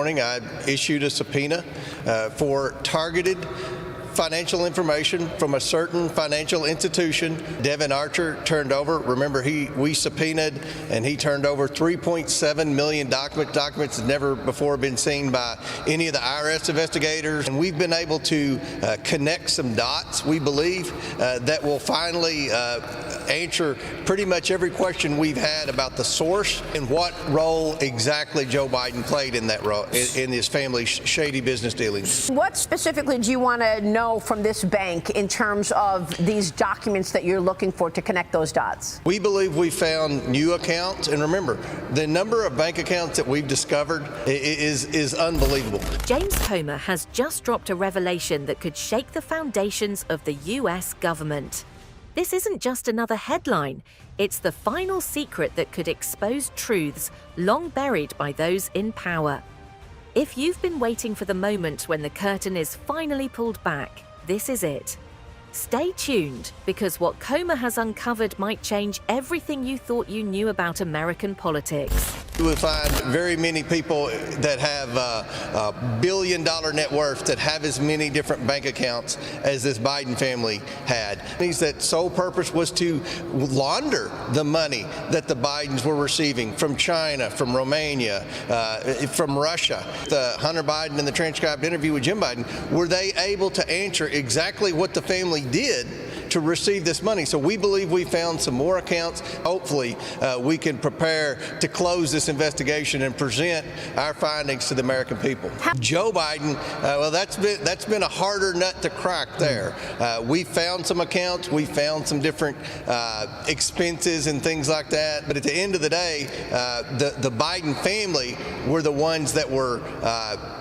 morning, I issued a subpoena for targeted financial information from a certain financial institution. Devin Archer turned over, remember we subpoenaed and he turned over 3.7 million documents that never before been seen by any of the IRS investigators. And we've been able to connect some dots, we believe, that will finally answer pretty much every question we've had about the source and what role exactly Joe Biden played in that role, in his family's shady business dealings. What specifically do you want to know from this bank in terms of these documents that you're looking for to connect those dots? We believe we found new accounts, and remember, the number of bank accounts that we've discovered is unbelievable. James Comer has just dropped a revelation that could shake the foundations of the U.S. government. This isn't just another headline. It's the final secret that could expose truths long buried by those in power. If you've been waiting for the moment when the curtain is finally pulled back, this is it. Stay tuned, because what Comer has uncovered might change everything you thought you knew about American politics. You will find very many people that have a billion-dollar net worth that have as many different bank accounts as this Biden family had. That sole purpose was to launder the money that the Bidens were receiving from China, from Romania, from Russia. The Hunter Biden and the transcribed interview with Jim Biden, were they able to answer exactly what the family did to receive this money? So we believe we found some more accounts. Hopefully we can prepare to close this investigation and present our findings to the American people. Joe Biden, well, that's been a harder nut to crack there. We found some accounts, we found some different expenses and things like that, but at the end of the day, the Biden family were the ones that were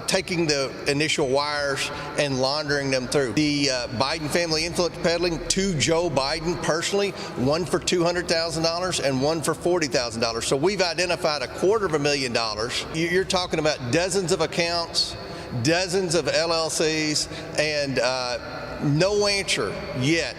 taking the initial wires and laundering them through. The Biden family influence peddling to Joe Biden personally, one for $200,000 and one for $40,000. So we've identified $250,000. You're talking about dozens of accounts, dozens of LLCs, and no answer yet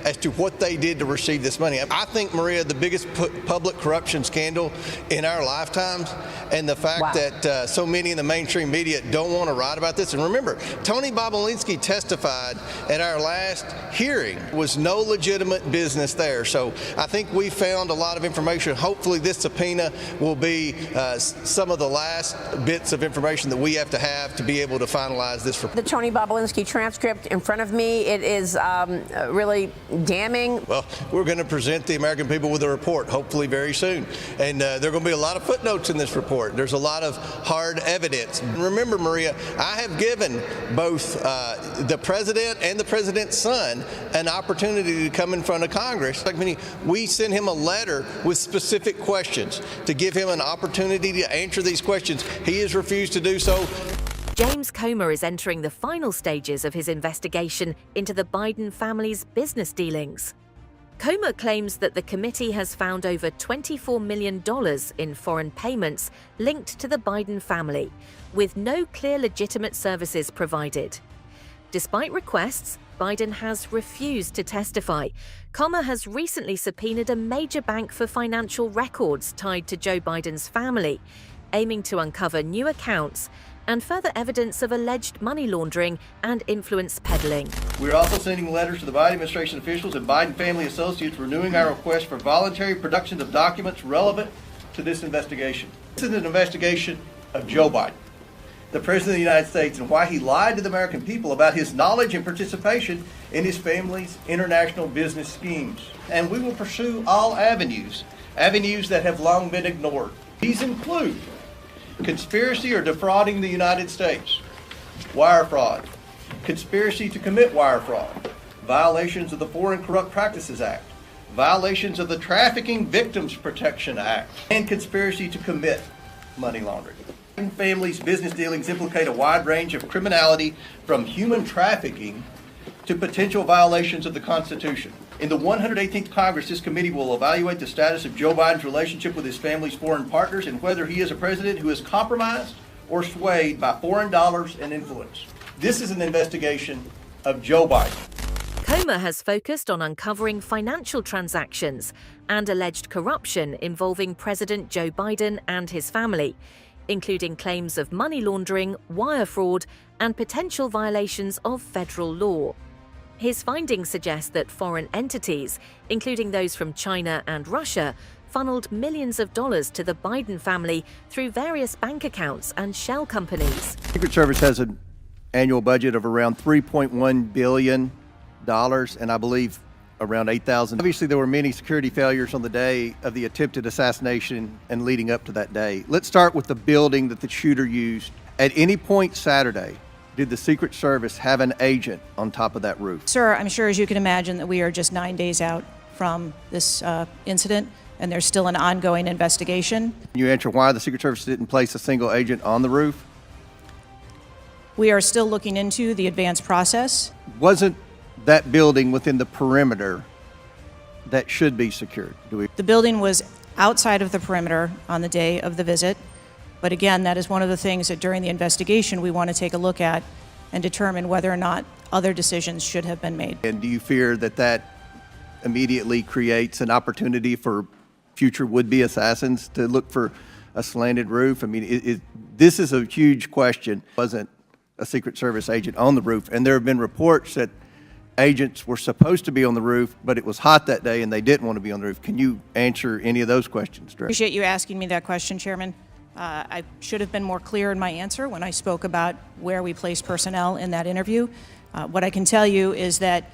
as to what they did to receive this money. I think, Maria, the biggest public corruption scandal in our lifetimes, and the fact that so many in the mainstream media don't want to write about this. And remember, Tony Bobulinski testified at our last hearing. Was no legitimate business there. So I think we found a lot of information. Hopefully this subpoena will be some of the last bits of information that we have to be able to finalize this report. The Tony Bobulinski transcript in front of me, it is really damning. Well, we're going to present the American people with a report, hopefully very soon. And there are going to be a lot of footnotes in this report. There's a lot of hard evidence. Remember, Maria, I have given both the president and the president's son an opportunity to come in front of Congress. We sent him a letter with specific questions to give him an opportunity to answer these questions. He has refused to do so. James Comer is entering the final stages of his investigation into the Biden family's business dealings. Comer claims that the committee has found over $24 million in foreign payments linked to the Biden family, with no clear legitimate services provided. Despite requests, Biden has refused to testify. Comer has recently subpoenaed a major bank for financial records tied to Joe Biden's family, aiming to uncover new accounts and further evidence of alleged money laundering and influence peddling. We're also sending letters to the Biden administration officials and Biden family associates renewing our request for voluntary production of documents relevant to this investigation. This is an investigation of Joe Biden, the President of the United States, and why he lied to the American people about his knowledge and participation in his family's international business schemes. And we will pursue all avenues that have long been ignored. These include conspiracy or defrauding the United States, wire fraud, conspiracy to commit wire fraud, violations of the Foreign Corrupt Practices Act, violations of the Trafficking Victims Protection Act, and conspiracy to commit money laundering. Biden family's business dealings implicate a wide range of criminality, from human trafficking to potential violations of the Constitution. In the 118th Congress, this committee will evaluate the status of Joe Biden's relationship with his family's foreign partners and whether he is a president who is compromised or swayed by foreign dollars and influence. This is an investigation of Joe Biden. Comer has focused on uncovering financial transactions and alleged corruption involving President Joe Biden and his family. including claims of money laundering, wire fraud, and potential violations of federal law. His findings suggest that foreign entities, including those from China and Russia, funneled millions of dollars to the Biden family through various bank accounts and shell companies. Secret Service has an annual budget of around $3.1 billion, and I believe around 8,000. Obviously, there were many security failures on the day of the attempted assassination and leading up to that day. Let's start with the building that the shooter used. At any point Saturday, did the Secret Service have an agent on top of that roof? Sir, I'm sure as you can imagine that we are just 9 days out from this incident, and there's still an ongoing investigation. Can you answer why the Secret Service didn't place a single agent on the roof? We are still looking into the advanced process. Wasn't that building within the perimeter that should be secured? The building was outside of the perimeter on the day of the visit. But again, that is one of the things that during the investigation we want to take a look at and determine whether or not other decisions should have been made. And do you fear that that immediately creates an opportunity for future would-be assassins to look for a slanted roof? I mean, this is a huge question. Wasn't a Secret Service agent on the roof? And there have been reports that agents were supposed to be on the roof, but it was hot that day and they didn't want to be on the roof. Can you answer any of those questions, Director? Appreciate you asking me that question, Chairman. I should have been more clear in my answer when I spoke about where we place personnel in that interview. What I can tell you is that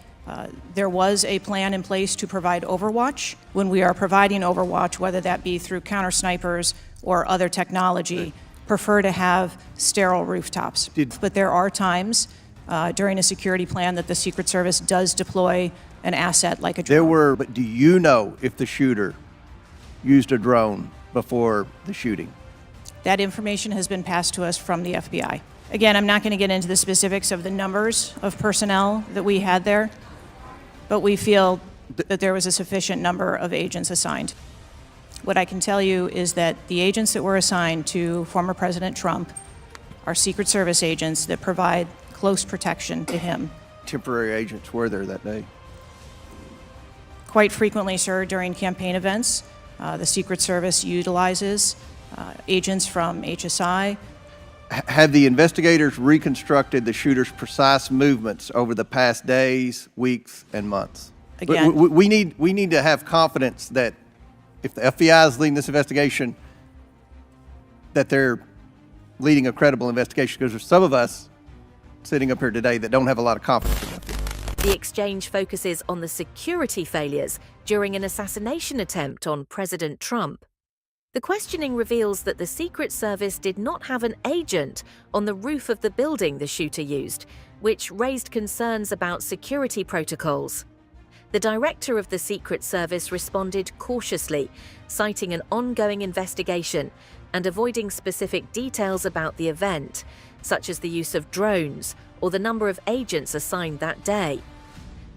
there was a plan in place to provide overwatch. When we are providing overwatch, whether that be through counter snipers or other technology, prefer to have sterile rooftops. But there are times during a security plan that the Secret Service does deploy an asset like a drone. But do you know if the shooter used a drone before the shooting? That information has been passed to us from the FBI. Again, I'm not going to get into the specifics of the numbers of personnel that we had there, but we feel that there was a sufficient number of agents assigned. What I can tell you is that the agents that were assigned to former President Trump are Secret Service agents that provide close protection to him. Temporary agents were there that day? Quite frequently, sir, during campaign events, the Secret Service utilizes agents from HSI. Have the investigators reconstructed the shooter's precise movements over the past days, weeks, and months? Again, we need to have confidence that if the FBI is leading this investigation, that they're leading a credible investigation, because there's some of us sitting up here today that don't have a lot of confidence in that. The exchange focuses on the security failures during an assassination attempt on President Trump. The questioning reveals that the Secret Service did not have an agent on the roof of the building the shooter used, which raised concerns about security protocols. The director of the Secret Service responded cautiously, citing an ongoing investigation and avoiding specific details about the event, such as the use of drones or the number of agents assigned that day.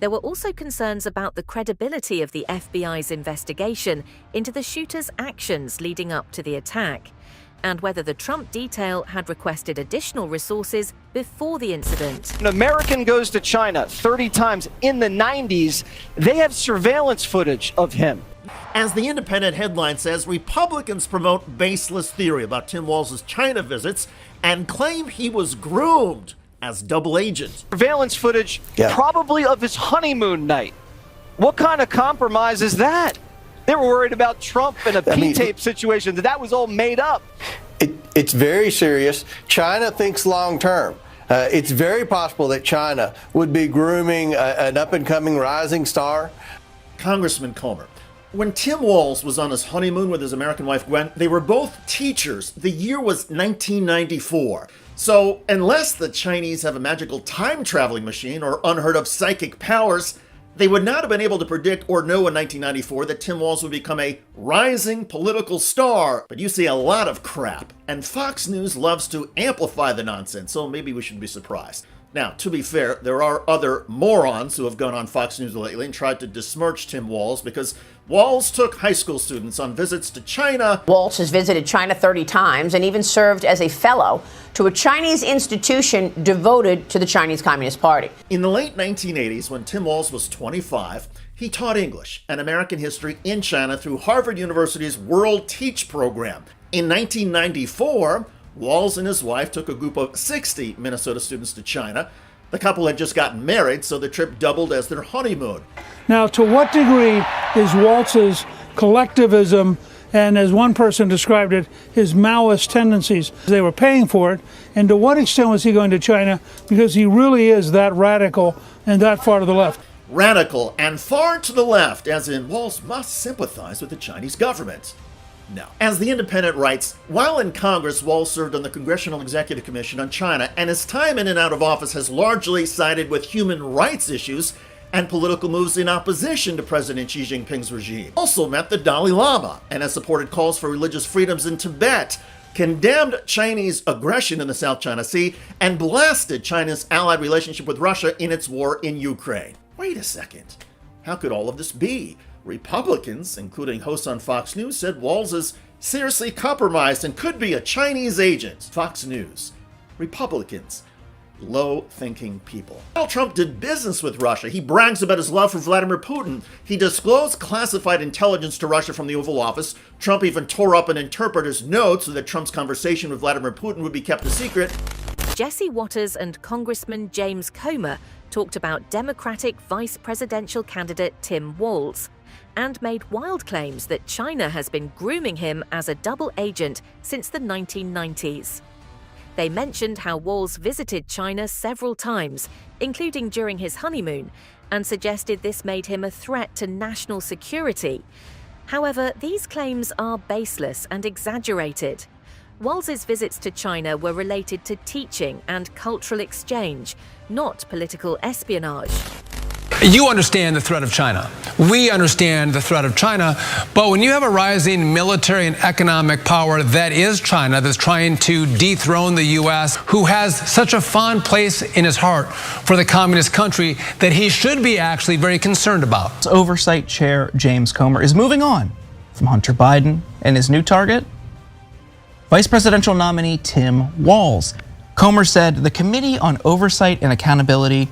There were also concerns about the credibility of the FBI's investigation into the shooter's actions leading up to the attack, and whether the Trump detail had requested additional resources before the incident. An American goes to China 30 times in the 90s. They have surveillance footage of him. As the Independent headline says, Republicans promote baseless theory about Tim Walz's China visits and claim he was groomed as double agent. Surveillance footage, probably of his honeymoon night. What kind of compromise is that? They were worried about Trump and a P-tape situation, that was all made up. It's very serious. China thinks long term. It's very possible that China would be grooming an up-and-coming rising star. Congressman Comer, when Tim Walz was on his honeymoon with his American wife Gwen, they were both teachers. The year was 1994. So unless the Chinese have a magical time-traveling machine or unheard of psychic powers, they would not have been able to predict or know in 1994 that Tim Walz would become a rising political star. But you see a lot of crap, and Fox News loves to amplify the nonsense, so maybe we shouldn't be surprised. Now, to be fair, there are other morons who have gone on Fox News lately and tried to besmirch Tim Walz because Walz took high school students on visits to China. Walz has visited China 30 times and even served as a fellow to a Chinese institution devoted to the Chinese Communist Party. In the late 1980s, when Tim Walz was 25, he taught English and American history in China through Harvard University's World Teach program. In 1994, Walz and his wife took a group of 60 Minnesota students to China. The couple had just gotten married, so the trip doubled as their honeymoon. Now, to what degree is Walz's collectivism and, as one person described it, his Maoist tendencies? They were paying for it, and to what extent was he going to China? Because he really is that radical and that far to the left. Radical and far to the left, as in Walz must sympathize with the Chinese government. No. As The Independent writes, while in Congress, Walz served on the Congressional Executive Commission on China, and his time in and out of office has largely sided with human rights issues and political moves in opposition to President Xi Jinping's regime. Also met the Dalai Lama and has supported calls for religious freedoms in Tibet, condemned Chinese aggression in the South China Sea, and blasted China's allied relationship with Russia in its war in Ukraine. Wait a second. How could all of this be? Republicans, including hosts on Fox News, said Walz is seriously compromised and could be a Chinese agent. Fox News. Republicans. Low-thinking people. Donald Trump did business with Russia. He brags about his love for Vladimir Putin. He disclosed classified intelligence to Russia from the Oval Office. Trump even tore up an interpreter's note so that Trump's conversation with Vladimir Putin would be kept a secret. Jesse Watters and Congressman James Comer talked about Democratic vice presidential candidate Tim Walz and made wild claims that China has been grooming him as a double agent since the 1990s. They mentioned how Walz visited China several times, including during his honeymoon, and suggested this made him a threat to national security. However, these claims are baseless and exaggerated. Walz's visits to China were related to teaching and cultural exchange, not political espionage. You understand the threat of China. We understand the threat of China. But when you have a rising military and economic power that is China, that's trying to dethrone the U.S., who has such a fond place in his heart for the communist country that he should be actually very concerned about. Oversight Chair James Comer is moving on from Hunter Biden and his new target, Vice presidential nominee Tim Walz. Comer said the Committee on Oversight and Accountability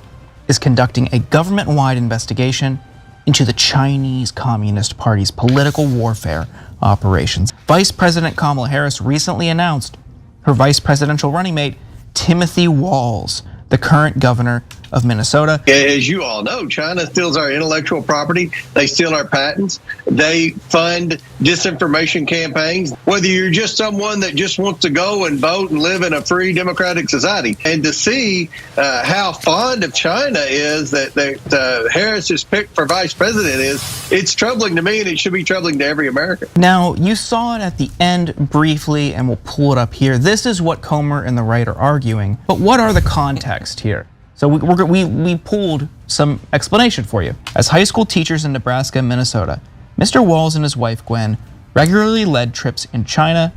is conducting a government-wide investigation into the Chinese Communist Party's political warfare operations. Vice President Kamala Harris recently announced her vice presidential running mate, Timothy Walz, the current governor of Minnesota. As you all know, China steals our intellectual property. They steal our patents. They fund disinformation campaigns. Whether you're just someone that just wants to go and vote and live in a free democratic society, and to see how fond of China is that Harris is picked for vice president it's troubling to me, and it should be troubling to every American. Now, you saw it at the end briefly, and we'll pull it up here. This is what Comer and the right are arguing, but what are the context here? So we pulled some explanation for you. As high school teachers in Nebraska and Minnesota, Mr. Walz and his wife Gwen regularly led trips to China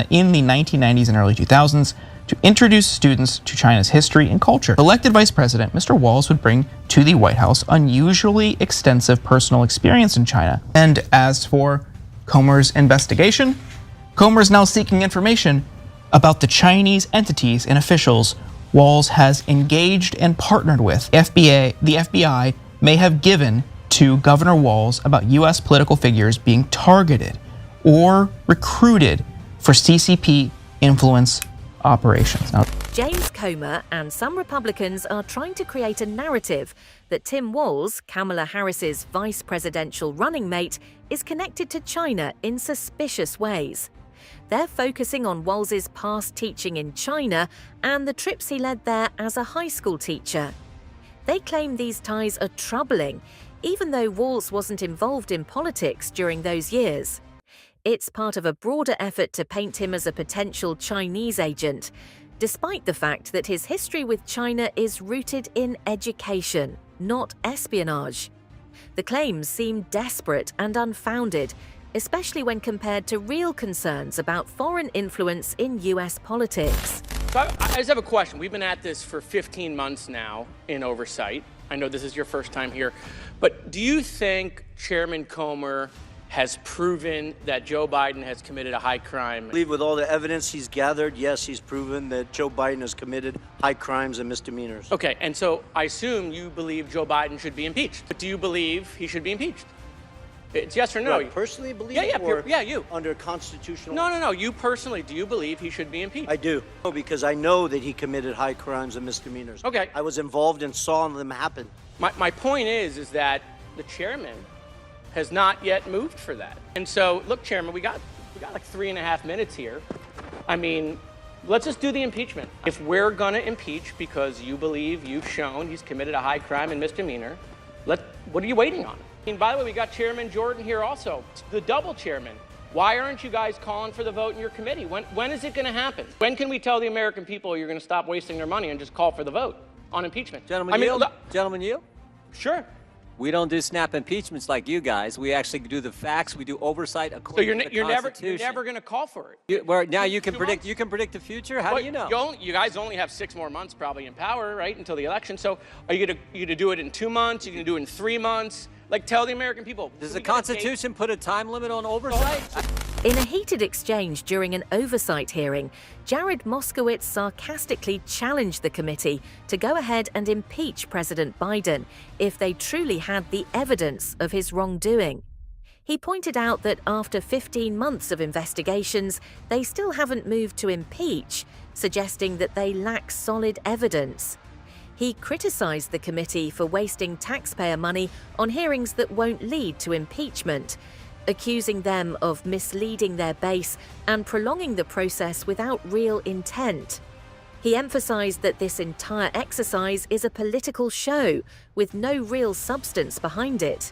in the 1990s and early 2000s to introduce students to China's history and culture. Elected vice president, Mr. Walz would bring to the White House unusually extensive personal experience in China. And as for Comer's investigation, Comer is now seeking information about the Chinese entities and officials Walz has engaged and partnered with. The FBI may have given to Governor Walz about U.S. political figures being targeted or recruited for CCP influence operations. Now, James Comer and some Republicans are trying to create a narrative that Tim Walz, Kamala Harris's vice presidential running mate, is connected to China in suspicious ways. They're focusing on Walz's past teaching in China and the trips he led there as a high school teacher. They claim these ties are troubling, even though Walz wasn't involved in politics during those years. It's part of a broader effort to paint him as a potential Chinese agent, despite the fact that his history with China is rooted in education, not espionage. The claims seem desperate and unfounded, especially when compared to real concerns about foreign influence in U.S. politics. So I just have a question. We've been at this for 15 months now in oversight. I know this is your first time here, but do you think Chairman Comer has proven that Joe Biden has committed a high crime? I believe with all the evidence he's gathered, yes, he's proven that Joe Biden has committed high crimes and misdemeanors. Okay, and so I assume you believe Joe Biden should be impeached. But do you believe he should be impeached? It's yes or no. Do I personally believe Yeah, yeah, or you. under constitutional? No. You personally, do you believe he should be impeached? I do. Because I know that he committed high crimes and misdemeanors. Okay. I was involved and saw them happen. My point is that the chairman has not yet moved for that. And so, look, Chairman, we got like 3.5 minutes here. I mean, let's just do the impeachment. If we're gonna impeach because you believe you've shown he's committed a high crime and misdemeanor, what are you waiting on? I mean, by the way, we got Chairman Jordan here also, the double chairman. Why aren't you guys calling for the vote in your committee? When is it gonna happen? When can we tell the American people you're gonna stop wasting their money and just call for the vote on impeachment? Gentlemen, yield? Gentlemen, yield? Sure. We don't do snap impeachments like you guys. We actually do the facts. We do oversight according to the Constitution. You're never going to call for it. Now you can predict. You can predict the future. How do you know? You guys only have 6 more months probably in power, right, until the election. So are you going to do it in 2 months? Are you going to do it in 3 months? Like, tell the American people. Does the Constitution put a time limit on oversight? In a heated exchange during an oversight hearing, Jared Moskowitz sarcastically challenged the committee to go ahead and impeach President Biden if they truly had the evidence of his wrongdoing. He pointed out that after 15 months of investigations, they still haven't moved to impeach, suggesting that they lack solid evidence. He criticized the committee for wasting taxpayer money on hearings that won't lead to impeachment, accusing them of misleading their base and prolonging the process without real intent. He emphasized that this entire exercise is a political show with no real substance behind it.